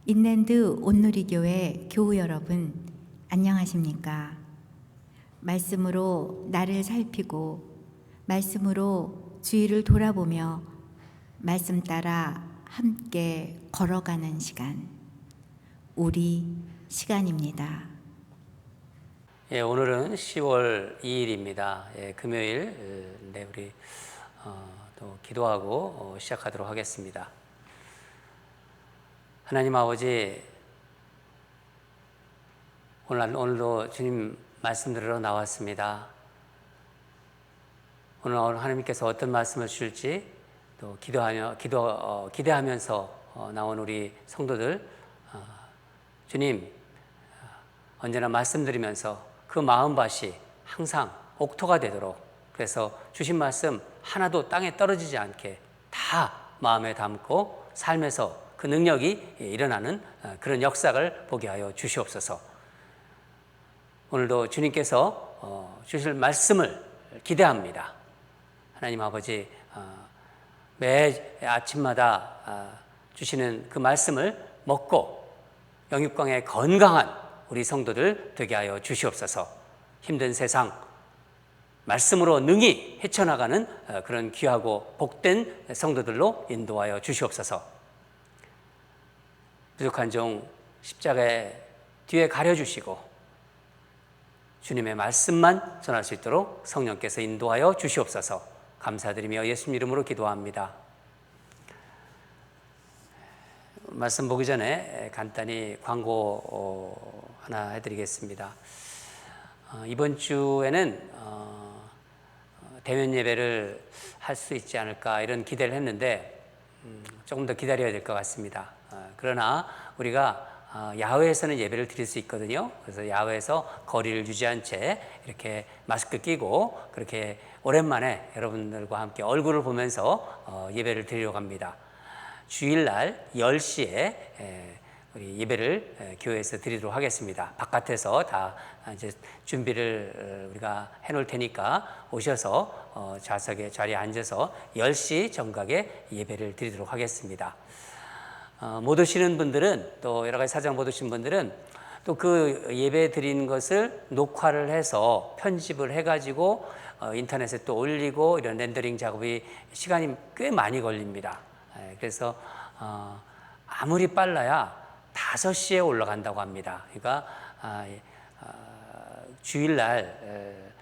인랜드 온누리교회 교우 여러분, 안녕하십니까? 말씀으로 나를 살피고 말씀으로 주위를 돌아보며 말씀 따라 함께 걸어가는 시간, 우리 시간입니다. 오늘은 10월 2일입니다. 금요일, 우리 또 기도하고 시작하도록 하겠습니다. 하나님 아버지, 오늘도 주님 말씀 들으러 나왔습니다. 오늘 하나님께서 어떤 말씀을 주실지 또 기대하면서 나온 우리 성도들, 주님 언제나 말씀드리면서 그 마음밭이 항상 옥토가 되도록, 그래서 주신 말씀 하나도 땅에 떨어지지 않게 다 마음에 담고 삶에서 그 능력이 일어나는 그런 역사를 보게 하여 주시옵소서. 오늘도 주님께서 주실 말씀을 기대합니다. 하나님 아버지, 매 아침마다 주시는 그 말씀을 먹고 영육간에 건강한 우리 성도들 되게 하여 주시옵소서. 힘든 세상 말씀으로 능히 헤쳐나가는 그런 귀하고 복된 성도들로 인도하여 주시옵소서. 부족한 종 십자가에 뒤에 가려주시고 주님의 말씀만 전할 수 있도록 성령께서 인도하여 주시옵소서. 감사드리며 예수님 이름으로 기도합니다. 말씀 보기 전에 간단히 광고 하나 해드리겠습니다. 이번 주에는 대면 예배를 할 수 있지 않을까 이런 기대를 했는데 조금 더 기다려야 될 것 같습니다. 그러나 우리가 야외에서는 예배를 드릴 수 있거든요. 그래서 야외에서 거리를 유지한 채 이렇게 마스크 끼고 그렇게 오랜만에 여러분들과 함께 얼굴을 보면서 예배를 드리려고 합니다. 주일날 10시에 우리 예배를 교회에서 드리도록 하겠습니다. 바깥에서 다 이제 준비를 우리가 해놓을 테니까 오셔서 좌석에 자리에 앉아서 10시 정각에 예배를 드리도록 하겠습니다. 못 오시는 분들은, 또 여러 가지 사정 못 오신 분들은 또 그 예배 드린 것을 녹화를 해서 편집을 해가지고 인터넷에 또 올리고 이런 렌더링 작업이 시간이 꽤 많이 걸립니다. 그래서 아무리 빨라야 5시에 올라간다고 합니다. 그러니까 주일날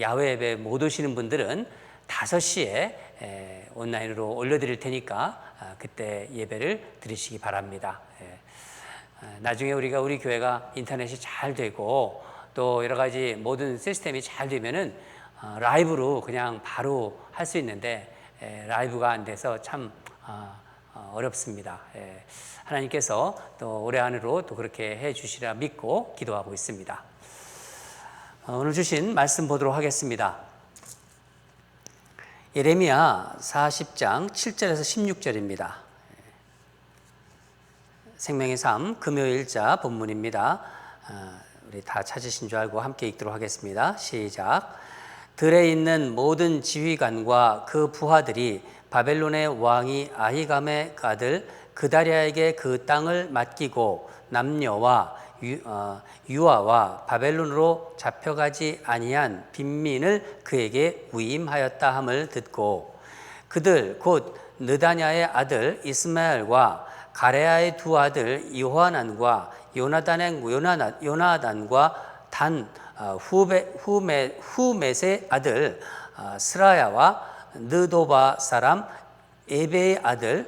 야외 예배 못 오시는 분들은 5시에 온라인으로 올려드릴 테니까 그때 예배를 드리시기 바랍니다. 나중에 우리 교회가 인터넷이 잘 되고 또 여러 가지 모든 시스템이 잘 되면은 라이브로 그냥 바로 할 수 있는데 라이브가 안 돼서 참 어렵습니다. 하나님께서 또 올해 안으로 또 그렇게 해 주시리라 믿고 기도하고 있습니다. 오늘 주신 말씀 보도록 하겠습니다. 예레미야 40장 7절에서 16절입니다. 생명의 삶 금요일자 본문입니다. 우리 다 찾으신 줄 알고 함께 읽도록 하겠습니다. 시작. 들에 있는 모든 지휘관과 그 부하들이 바벨론의 왕이 아히감의 아들 그다랴에게 그 땅을 맡기고 남녀와 유아와 바벨론으로 잡혀가지 아니한 빈민을 그에게 위임하였다 함을 듣고 그들 곧 느다냐의 아들 이스마엘과 가레아의 두 아들 요하난과 요나단과 단 후мет의 아들 스라야와 느도바 사람 에베의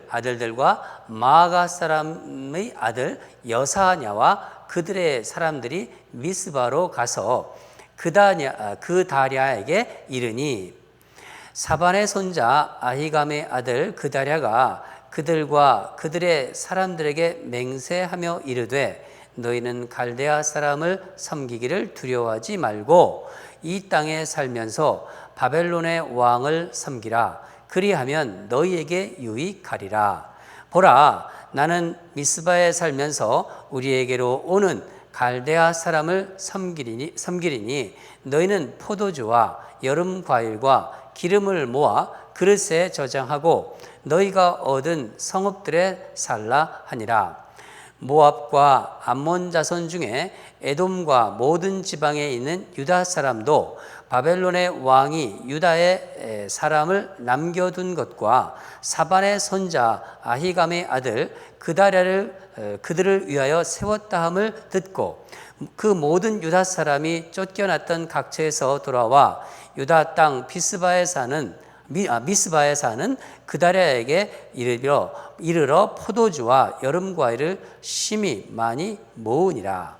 아들들과 마가 사람의 아들 여사냐와 그들의 사람들이 미스바로 가서 그다랴에게 이르니 사반의 손자 아히감의 아들 그다랴가 그들과 그들의 사람들에게 맹세하며 이르되 너희는 갈대아 사람을 섬기기를 두려워하지 말고 이 땅에 살면서 바벨론의 왕을 섬기라. 그리하면 너희에게 유익하리라. 보라, 나는 미스바에 살면서 우리에게로 오는 갈대아 사람을 섬기리니 너희는 포도주와 여름 과일과 기름을 모아 그릇에 저장하고 너희가 얻은 성읍들에 살라 하니라. 모압과 암몬 자손 중에 에돔과 모든 지방에 있는 유다 사람도 바벨론의 왕이 유다의 사람을 남겨둔 것과 사반의 손자 아히감의 아들 그다랴를 그들을 위하여 세웠다 함을 듣고 그 모든 유다 사람이 쫓겨났던 각처에서 돌아와 유다 땅 미스바에 사는 그다랴에게 이르러 포도주와 여름과일을 심히 많이 모으니라.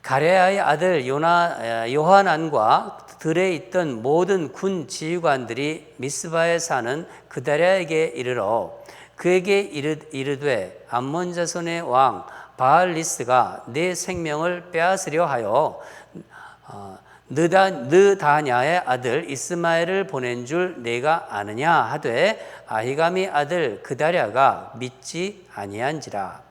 가레아의 아들 요하난과 들에 있던 모든 군 지휘관들이 미스바에 사는 그다랴에게 이르러 그에게 이르되 암몬 자손의 왕 바알리스가 내 생명을 빼앗으려 하여 느다냐의 아들 이스마엘을 보낸 줄 내가 아느냐 하되 아히감의 아들 그다랴가 믿지 아니한지라.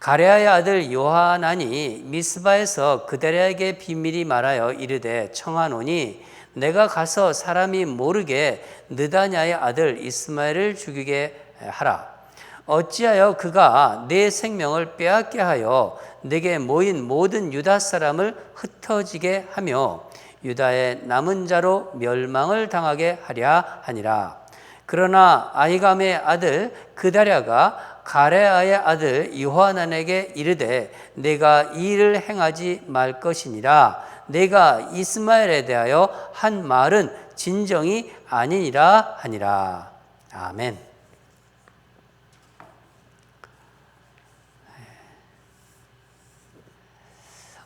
가레아의 아들 요하난이 미스바에서 그다랴에게 비밀이 말하여 이르되 청하노니 내가 가서 사람이 모르게 느다냐의 아들 이스마엘을 죽이게 하라. 어찌하여 그가 내 생명을 빼앗게 하여 내게 모인 모든 유다 사람을 흩어지게 하며 유다의 남은 자로 멸망을 당하게 하랴 하니라. 그러나 아히감의 아들 그다랴가 가레아의 아들 요하난에게 이르되 내가 이 일을 행하지 말 것이니라. 내가 이스마엘에 대하여 한 말은 진정이 아니니라 하니라. 아멘.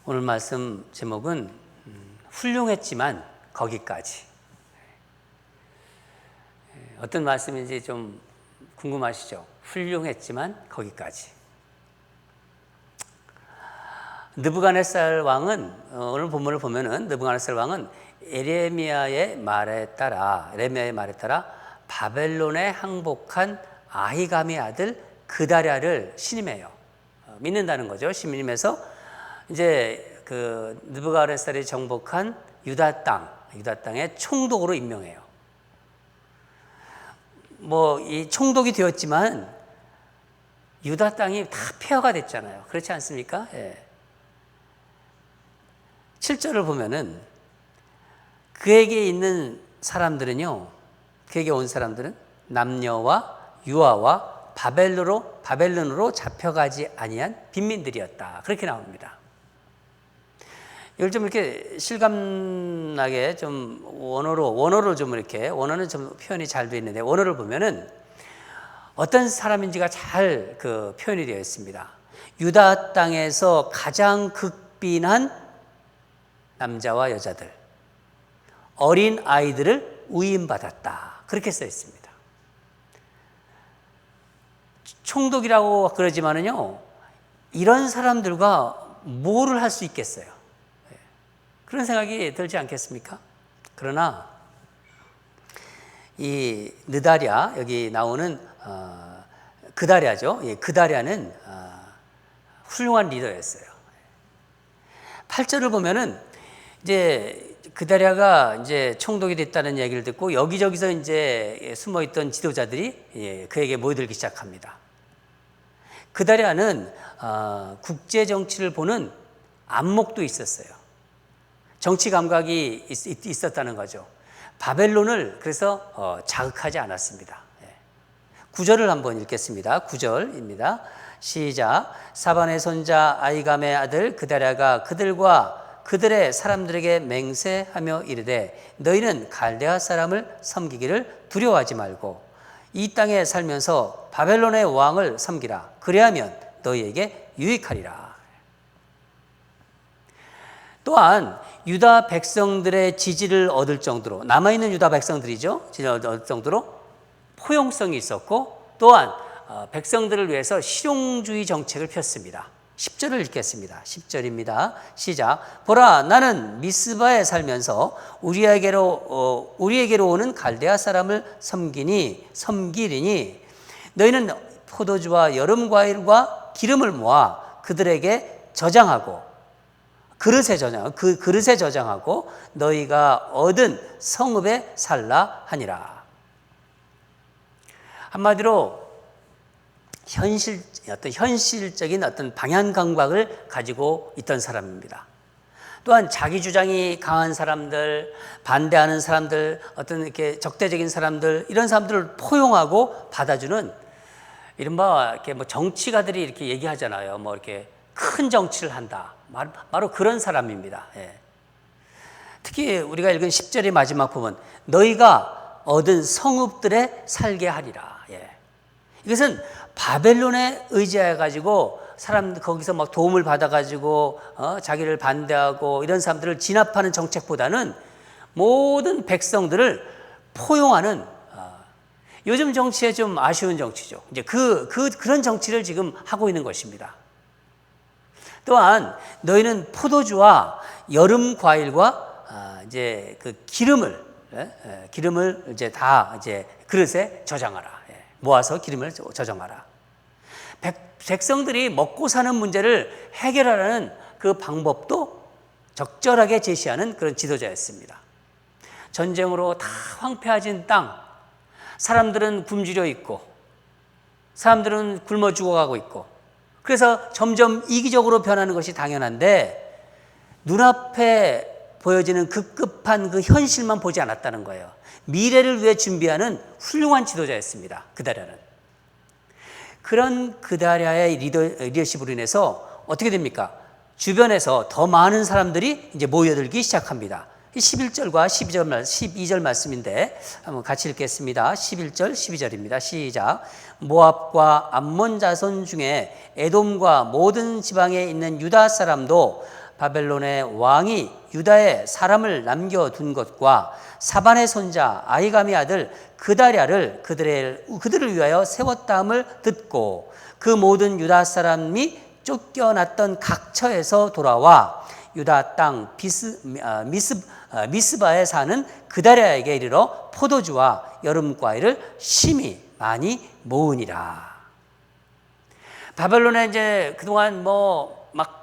오늘 말씀 제목은 훌륭했지만 거기까지. 어떤 말씀인지 좀 궁금하시죠? 훌륭했지만 거기까지. 느부갓네살 왕은 오늘 본문을 보면은 느부갓네살 왕은 에레미야의 말에 따라 바벨론에 항복한 아히감의 아들 그다랴를 신임해요. 믿는다는 거죠. 신임해서 이제 그 느부갓네살이 정복한 유다 땅의 총독으로 임명해요. 뭐 이 총독이 되었지만 유다 땅이 다 폐허가 됐잖아요. 그렇지 않습니까? 예. 7절을 보면은 그에게 있는 사람들은요, 그에게 온 사람들은 남녀와 유아와 바벨론으로 잡혀가지 아니한 빈민들이었다. 그렇게 나옵니다. 이걸 좀 이렇게 실감나게 좀 원어로 좀 이렇게, 원어는 좀 표현이 잘 되어 있는데, 원어를 보면은 어떤 사람인지가 잘 그 표현이 되어 있습니다. 유다 땅에서 가장 극빈한 남자와 여자들, 어린 아이들을 위임받았다. 그렇게 써 있습니다. 총독이라고 그러지만은요, 이런 사람들과 뭐를 할 수 있겠어요? 그런 생각이 들지 않겠습니까? 그러나 이 느다랴, 여기 나오는 그다랴죠. 그다랴는 훌륭한 리더였어요. 8절을 보면은 이제 그다랴가 이제 총독이 됐다는 얘기를 듣고 여기저기서 이제 숨어있던 지도자들이 그에게 모여들기 시작합니다. 그다랴는 국제 정치를 보는 안목도 있었어요. 정치 감각이 있었다는 거죠. 바벨론을 그래서 자극하지 않았습니다. 9절을 한번 읽겠습니다. 9절입니다. 시작. 사반의 손자 아히감의 아들 그다랴가 그들과 그들의 사람들에게 맹세하며 이르되 너희는 갈대아 사람을 섬기기를 두려워하지 말고 이 땅에 살면서 바벨론의 왕을 섬기라. 그리하면 너희에게 유익하리라. 또한 유다 백성들의 지지를 얻을 정도로, 남아있는 유다 백성들이죠. 지지를 얻을 정도로 포용성이 있었고, 또한 백성들을 위해서 실용주의 정책을 폈습니다. 10절을 읽겠습니다. 10절입니다. 시작. 보라, 나는 미스바에 살면서 우리에게로 오는 갈대아 사람을 섬기리니 너희는 포도주와 여름과일과 기름을 모아 그들에게 저장하고 그릇에 저장하고 너희가 얻은 성읍에 살라 하니라. 한마디로 현실적인 어떤 방향 감각을 가지고 있던 사람입니다. 또한 자기 주장이 강한 사람들, 반대하는 사람들, 어떤 이렇게 적대적인 사람들, 이런 사람들을 포용하고 받아주는 이른바 이렇게 뭐 정치가들이 이렇게 얘기하잖아요. 뭐 이렇게 큰 정치를 한다. 바로 그런 사람입니다. 예. 특히 우리가 읽은 10절의 마지막 부분, 너희가 얻은 성읍들에 살게 하리라. 예. 이것은 바벨론에 의지해 가지고 사람들 거기서 막 도움을 받아 가지고 자기를 반대하고 이런 사람들을 진압하는 정책보다는 모든 백성들을 포용하는 요즘 정치에 좀 아쉬운 정치죠. 이제 그런 정치를 지금 하고 있는 것입니다. 또한 너희는 포도주와 여름 과일과 이제 그 기름을 이제 다 이제 그릇에 저장하라. 모아서 기름을 저장하라. 백성들이 먹고 사는 문제를 해결하라는 그 방법도 적절하게 제시하는 그런 지도자였습니다. 전쟁으로 다 황폐해진 땅, 사람들은 굶주려 있고 사람들은 굶어 죽어가고 있고 그래서 점점 이기적으로 변하는 것이 당연한데 눈앞에 보여지는 급급한 그 현실만 보지 않았다는 거예요. 미래를 위해 준비하는 훌륭한 지도자였습니다. 그다랴는. 그런 그다랴의 리더십으로 인해서 어떻게 됩니까? 주변에서 더 많은 사람들이 이제 모여들기 시작합니다. 11절과 12절 말씀인데 한번 같이 읽겠습니다. 11절, 12절입니다. 시작. 모압과 암몬 자손 중에 에돔과 모든 지방에 있는 유다 사람도 바벨론의 왕이 유다에 사람을 남겨둔 것과 사반의 손자 아히감의 아들 그다랴를 그들을 위하여 세웠다함을 듣고 그 모든 유다 사람이 쫓겨났던 각처에서 돌아와 유다 땅 미스바에 사는 그다랴에게 이르러 포도주와 여름 과일을 심히 많이 모으니라. 바벨론에 이제 그동안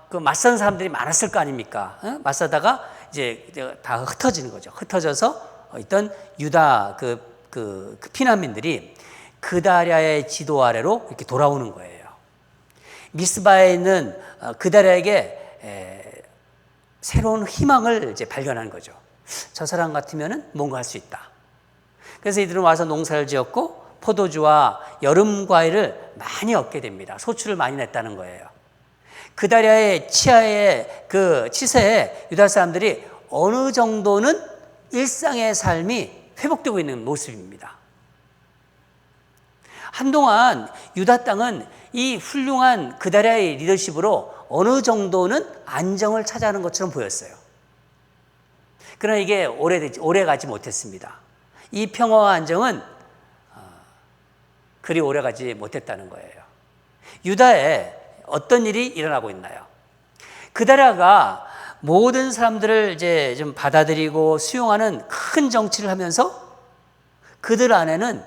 그 맞선 사람들이 많았을 거 아닙니까? 맞서다가 이제 다 흩어지는 거죠. 흩어져서 있던 유다 그 피난민들이 그다랴의 지도 아래로 이렇게 돌아오는 거예요. 미스바에 있는 그다랴에게 새로운 희망을 이제 발견한 거죠. 저 사람 같으면은 뭔가 할 수 있다. 그래서 이들은 와서 농사를 지었고 포도주와 여름 과일을 많이 얻게 됩니다. 소출을 많이 냈다는 거예요. 그다랴의 치세에 유다 사람들이 어느 정도는 일상의 삶이 회복되고 있는 모습입니다. 한동안 유다 땅은 이 훌륭한 그다랴의 리더십으로 어느 정도는 안정을 차지하는 것처럼 보였어요. 그러나 이게 오래 가지 못했습니다. 이 평화와 안정은 그리 오래 가지 못했다는 거예요. 유다에 어떤 일이 일어나고 있나요? 그다랴가 모든 사람들을 이제 좀 받아들이고 수용하는 큰 정치를 하면서 그들 안에는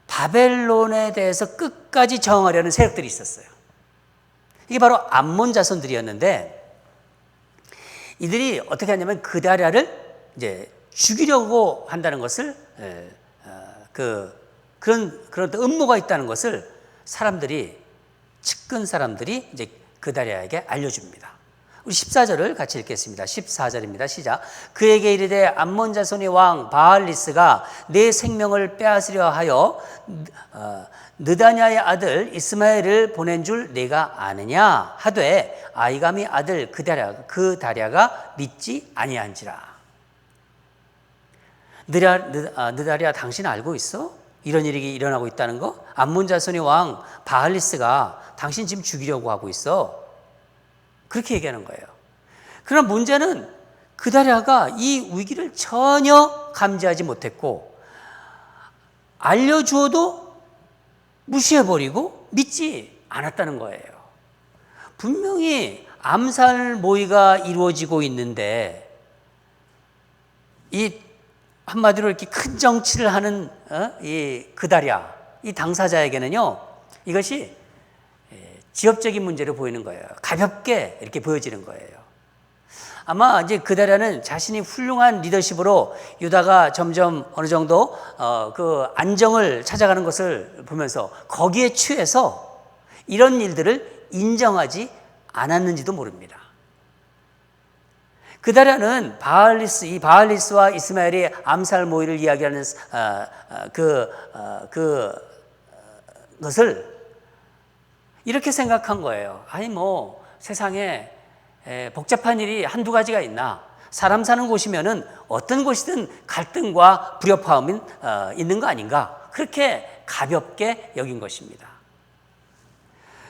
바벨론에 대해서 끝까지 저항하려는 세력들이 있었어요. 이게 바로 암몬 자손들이었는데 이들이 어떻게 하냐면 그다랴를 이제 죽이려고 한다는 것을 그런 음모가 있다는 것을 측근 사람들이 이제 그다랴에게 알려줍니다. 우리 14절을 같이 읽겠습니다. 14절입니다. 시작. 그에게 이르되 암몬 자손의 왕 바알리스가 내 생명을 빼앗으려 하여 느다냐의 아들 이스마엘을 보낸 줄 내가 아느냐 하되 아히감의 아들 그다랴가 믿지 아니한지라. 느다랴 당신 알고 있어? 이런 일이 일어나고 있다는 거? 암몬 자손의 왕 바알리스가 당신 지금 죽이려고 하고 있어. 그렇게 얘기하는 거예요. 그러나 문제는 그다랴가 이 위기를 전혀 감지하지 못했고 알려주어도 무시해버리고 믿지 않았다는 거예요. 분명히 암살 모의가 이루어지고 있는데 이 한마디로 이렇게 큰 정치를 하는 이 그다랴, 이 당사자에게는요, 이것이 지엽적인 문제로 보이는 거예요. 가볍게 이렇게 보여지는 거예요. 아마 이제 그다랴는 자신이 훌륭한 리더십으로 유다가 점점 어느 정도 그 안정을 찾아가는 것을 보면서 거기에 취해서 이런 일들을 인정하지 않았는지도 모릅니다. 그다라는 이 바알리스와 이스마엘의 암살 모의를 이야기하는 것을 이렇게 생각한 거예요. 아니 뭐 세상에 복잡한 일이 한두 가지가 있나? 사람 사는 곳이면은 어떤 곳이든 갈등과 불협화음이 있는 거 아닌가? 그렇게 가볍게 여긴 것입니다.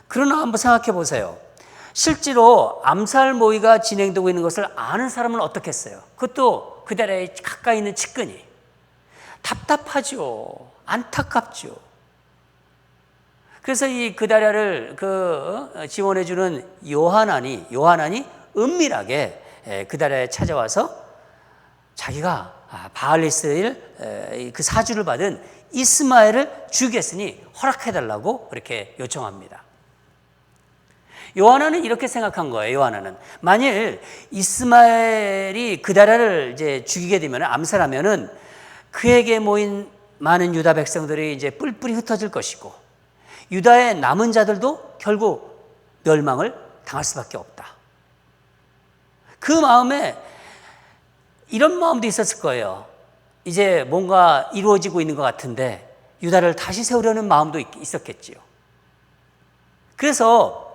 그러나 한번 생각해 보세요. 실제로 암살 모의가 진행되고 있는 것을 아는 사람은 어떻겠어요? 그것도 그달에 가까이 있는 측근이. 답답하죠. 안타깝죠. 그래서 이 그다랴를 지원해주는 요하난이 은밀하게 그다랴에 찾아와서 자기가 바알리스의 그 사주를 받은 이스마엘을 죽이겠으니 허락해달라고 그렇게 요청합니다. 요하나는 이렇게 생각한 거예요. 요하나는 만일 이스마엘이 그다랴를 이제 죽이게 되면 암살하면은 그에게 모인 많은 유다 백성들이 이제 뿔뿔이 흩어질 것이고 유다의 남은 자들도 결국 멸망을 당할 수밖에 없다. 그 마음에 이런 마음도 있었을 거예요. 이제 뭔가 이루어지고 있는 것 같은데 유다를 다시 세우려는 마음도 있었겠지요. 그래서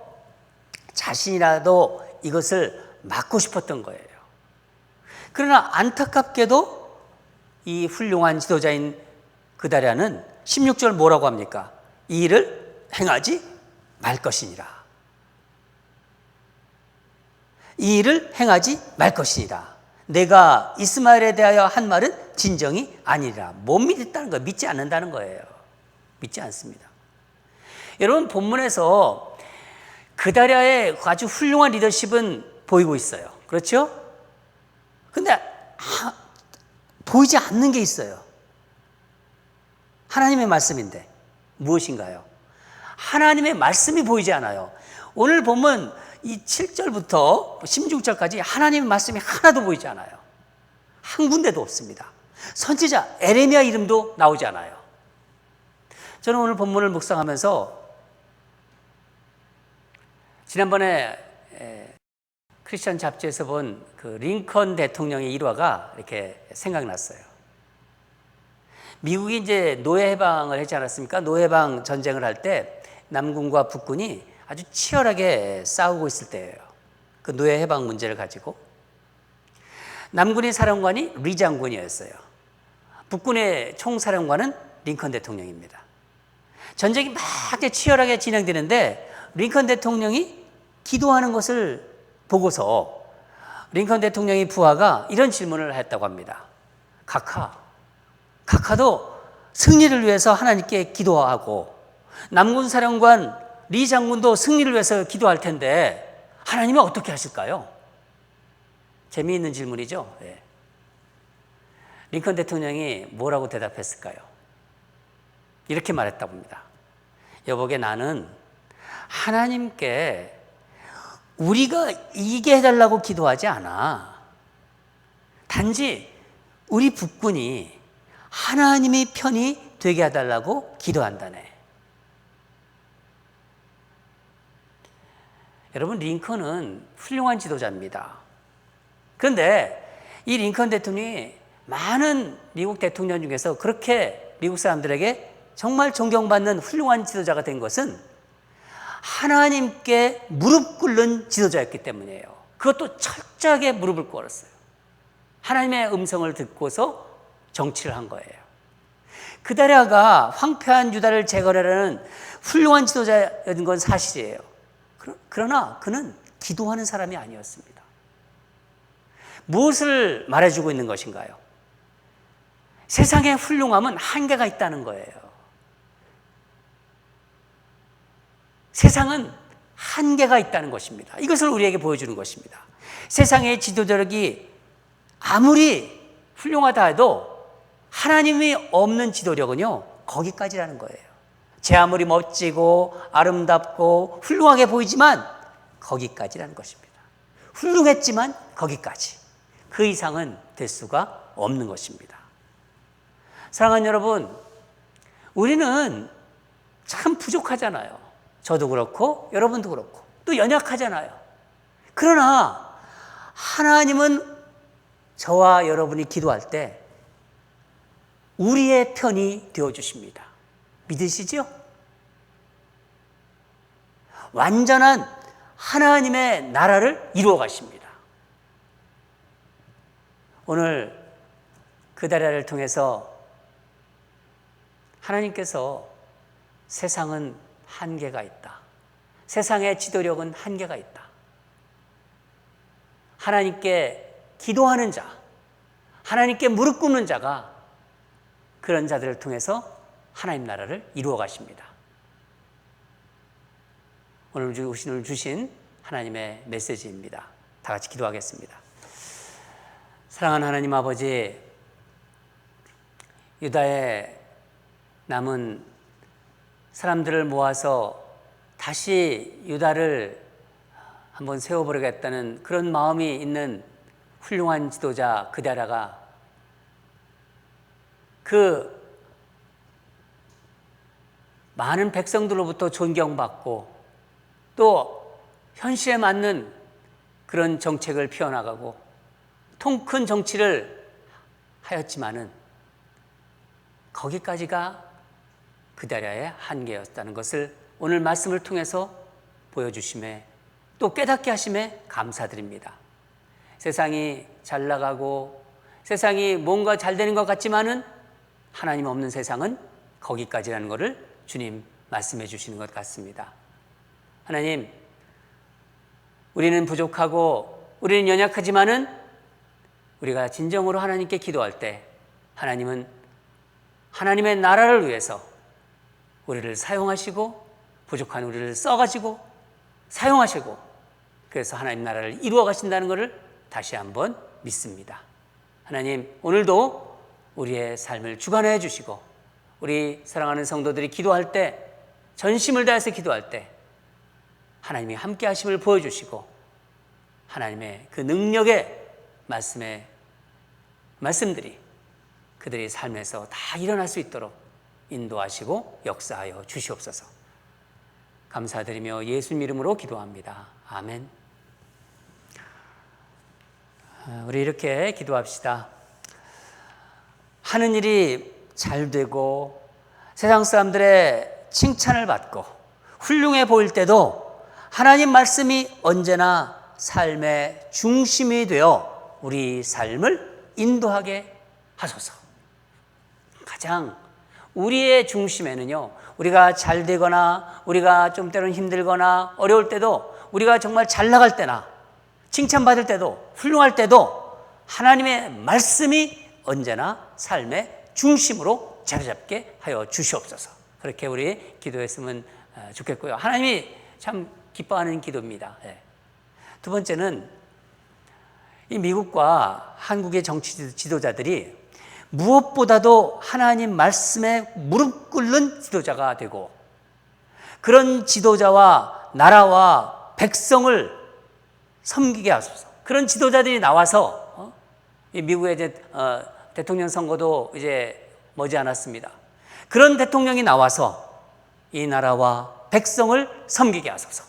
자신이라도 이것을 막고 싶었던 거예요. 그러나 안타깝게도 이 훌륭한 지도자인 그다랴는 16절 뭐라고 합니까? 이 일을 행하지 말 것이니라. 이 일을 행하지 말 것이니라. 내가 이스마엘에 대하여 한 말은 진정이 아니라. 못 믿었다는 거예요. 믿지 않는다는 거예요. 믿지 않습니다. 여러분 본문에서 그다랴의 아주 훌륭한 리더십은 보이고 있어요. 그렇죠? 근데 보이지 않는 게 있어요. 하나님의 말씀인데 무엇인가요? 하나님의 말씀이 보이지 않아요. 오늘 보면 이 7절부터 16절까지 하나님의 말씀이 하나도 보이지 않아요. 한 군데도 없습니다. 선지자 에레미야 이름도 나오지 않아요. 저는 오늘 본문을 묵상하면서 지난번에 크리스천 잡지에서 본 그 링컨 대통령의 일화가 이렇게 생각났어요. 미국이 이제 노예 해방을 했지 않았습니까? 노예 해방 전쟁을 할 때 남군과 북군이 아주 치열하게 싸우고 있을 때예요. 그 노예 해방 문제를 가지고 남군의 사령관이 리 장군이었어요. 북군의 총사령관은 링컨 대통령입니다. 전쟁이 막 치열하게 진행되는데 링컨 대통령이 기도하는 것을 보고서 링컨 대통령의 부하가 이런 질문을 했다고 합니다. 카카도 승리를 위해서 하나님께 기도하고 남군 사령관 리 장군도 승리를 위해서 기도할 텐데 하나님은 어떻게 하실까요? 재미있는 질문이죠. 네. 링컨 대통령이 뭐라고 대답했을까요? 이렇게 말했다고 합니다. 여보게 나는 하나님께 우리가 이기게 해달라고 기도하지 않아. 단지 우리 북군이 하나님의 편이 되게 해달라고 기도한다네. 여러분 링컨은 훌륭한 지도자입니다. 그런데 이 링컨 대통령이 많은 미국 대통령 중에서 그렇게 미국 사람들에게 정말 존경받는 훌륭한 지도자가 된 것은 하나님께 무릎 꿇는 지도자였기 때문이에요. 그것도 철저하게 무릎을 꿇었어요. 하나님의 음성을 듣고서 정치를 한 거예요. 그다랴가 황폐한 유다를 제거하려는 훌륭한 지도자였던 건 사실이에요. 그러나 그는 기도하는 사람이 아니었습니다. 무엇을 말해주고 있는 것인가요? 세상의 훌륭함은 한계가 있다는 거예요. 세상은 한계가 있다는 것입니다. 이것을 우리에게 보여주는 것입니다. 세상의 지도력이 아무리 훌륭하다 해도 하나님이 없는 지도력은요, 거기까지라는 거예요. 제 아무리 멋지고 아름답고 훌륭하게 보이지만 거기까지라는 것입니다. 훌륭했지만 거기까지. 그 이상은 될 수가 없는 것입니다. 사랑하는 여러분, 우리는 참 부족하잖아요. 저도 그렇고 여러분도 그렇고 또 연약하잖아요. 그러나 하나님은 저와 여러분이 기도할 때 우리의 편이 되어주십니다. 믿으시죠? 완전한 하나님의 나라를 이루어 가십니다. 오늘 그 다리를 통해서 하나님께서 세상은 한계가 있다. 세상의 지도력은 한계가 있다. 하나님께 기도하는 자, 하나님께 무릎 꿇는 자가 그런 자들을 통해서 하나님 나라를 이루어 가십니다. 오늘 주신 하나님의 메시지입니다. 다 같이 기도하겠습니다. 사랑하는 하나님 아버지, 유다의 남은 사람들을 모아서 다시 유다를 한번 세워보려겠다는 그런 마음이 있는 훌륭한 지도자 그다라가 그 많은 백성들로부터 존경받고 또 현실에 맞는 그런 정책을 펴나가고 통큰 정치를 하였지만은 거기까지가 그다랴의 한계였다는 것을 오늘 말씀을 통해서 보여주심에 또 깨닫게 하심에 감사드립니다. 세상이 잘 나가고 세상이 뭔가 잘 되는 것 같지만은 하나님 없는 세상은 거기까지라는 것을 주님 말씀해 주시는 것 같습니다. 하나님, 우리는 부족하고 우리는 연약하지만은 우리가 진정으로 하나님께 기도할 때 하나님은 하나님의 나라를 위해서 우리를 사용하시고 부족한 우리를 써가지고 사용하시고 그래서 하나님 나라를 이루어 가신다는 것을 다시 한번 믿습니다. 하나님, 오늘도 우리의 삶을 주관해 주시고 우리 사랑하는 성도들이 기도할 때 전심을 다해서 기도할 때 하나님이 함께 하심을 보여주시고 하나님의 그 능력의 말씀들이 그들의 삶에서 다 일어날 수 있도록 인도하시고 역사하여 주시옵소서. 감사드리며 예수님 이름으로 기도합니다. 아멘. 우리 이렇게 기도합시다. 하는 일이 잘 되고 세상 사람들의 칭찬을 받고 훌륭해 보일 때도 하나님 말씀이 언제나 삶의 중심이 되어 우리 삶을 인도하게 하소서. 가장 우리의 중심에는요, 우리가 잘 되거나 우리가 좀 때로는 힘들거나 어려울 때도 우리가 정말 잘 나갈 때나 칭찬받을 때도 훌륭할 때도 하나님의 말씀이 언제나 삶의 중심으로 자리 잡게 하여 주시옵소서. 그렇게 우리 기도했으면 좋겠고요. 하나님이 참 기뻐하는 기도입니다. 두 번째는 이 미국과 한국의 정치 지도자들이 무엇보다도 하나님 말씀에 무릎 꿇는 지도자가 되고 그런 지도자와 나라와 백성을 섬기게 하소서. 그런 지도자들이 나와서 미국의 이제 대통령 선거도 이제 머지않았습니다. 그런 대통령이 나와서 이 나라와 백성을 섬기게 하소서.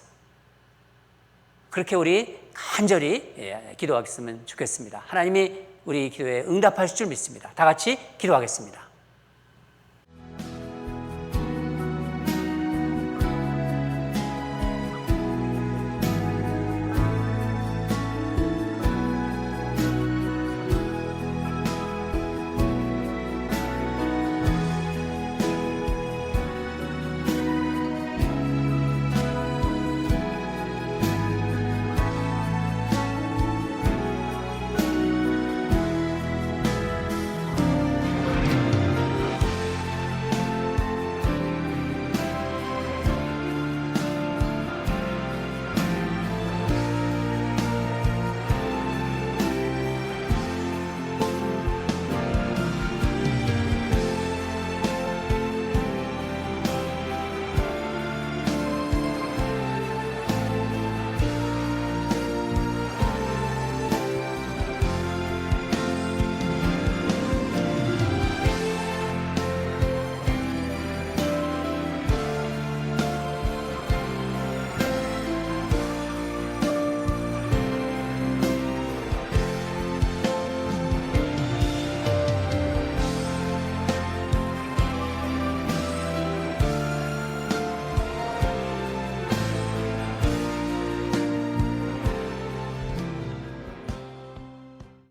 그렇게 우리 간절히 기도하겠으면 좋겠습니다. 하나님이 우리 기도에 응답하실 줄 믿습니다. 다 같이 기도하겠습니다.